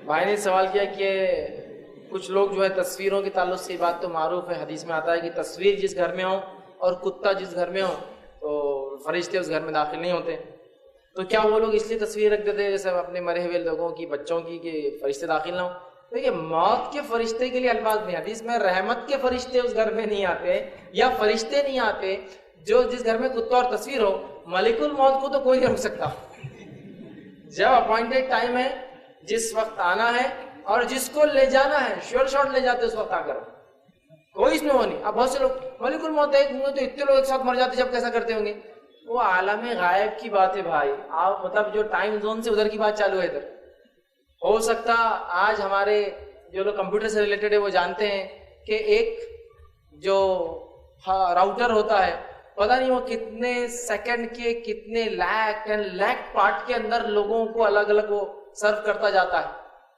بھائی نے سوال کیا کہ کچھ لوگ جو ہے تصویروں کے تعلق سے بات تو معروف ہے، حدیث میں آتا ہے کہ تصویر جس گھر میں ہو اور کتا جس گھر میں ہو تو فرشتے اس گھر میں داخل نہیں ہوتے. تو کیا وہ لوگ اس لیے تصویر رکھ دیتے ہیں جیسے اپنے مرے ہوئے لوگوں کی، بچوں کی، کہ فرشتے داخل نہ ہوں؟ دیکھیے موت کے فرشتے کے لیے الفاظ نہیں، حدیث میں رحمت کے فرشتے اس گھر میں نہیں آتے یا فرشتے نہیں آتے. جو جس گھر میں کتا اور تصویر ہو، ملک الموت کو تو کوئی نہیں روک سکتا. جب اپوائنٹڈ ٹائم ہے، جس وقت آنا ہے اور جس کو لے جانا ہے شیور شاٹ لے جاتے اس وقت آ کر، کوئی اس میں وہ نہیں. اب بہت سے لوگ ملک الموت ایک ہوں گے تو اتنے لوگ ایک ساتھ مر جاتے جب کیسا کرتے ہوں گے؟ وہ عالم غائب کی بات ہے بھائی. آپ مطلب جو ٹائم زون سے ادھر کی بات چالو ہے ادھر. ہو سکتا آج ہمارے جو لوگ کمپیوٹر سے ریلیٹڈ ہے وہ جانتے ہیں کہ ایک جو راؤٹر ہوتا ہے، پتہ نہیں وہ کتنے سیکنڈ کے کتنے لاکھ اینڈ لاکھ پارٹ کے اندر لوگوں کو الگ الگ وہ سرو کرتا جاتا ہے.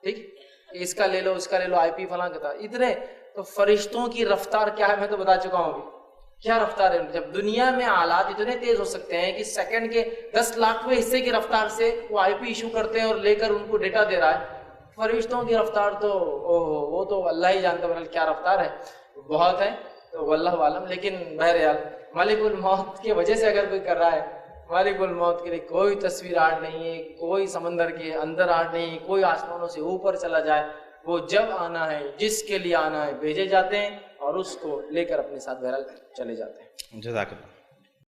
ٹھیک، اس کا لے لو، اس کا لے لو، آئی پی فلاں کا اتنے. تو فرشتوں کی رفتار کیا ہے میں تو بتا چکا ہوں ابھی. کیا رفتار ہے؟ جب دنیا میں آلات اتنے تیز ہو سکتے ہیں کہ سیکنڈ کے 10 لاکھویں حصے کی رفتار سے وہ آئی پی ایشو کرتے ہیں اور لے کر ان کو ڈیٹا دے رہا ہے. فرشتوں کی رفتار تو وہ تو اللہ ہی جانتا ہے کیا رفتار ہے، بہت ہے. تو واللہ عالم. لیکن بہرحال ملک الموت کی وجہ سے اگر کوئی کر رہا ہے، ملک الموت کے لیے کوئی تصویر آرٹ نہیں ہے، کوئی سمندر کے اندر آرٹ نہیں ہے، کوئی آسمانوں سے اوپر چلا جائے. وہ جب آنا ہے، جس کے لیے آنا ہے، بھیجے جاتے ہیں اور اس کو لے کر اپنے ساتھ بہرحال چلے جاتے ہیں. جزاک اللہ.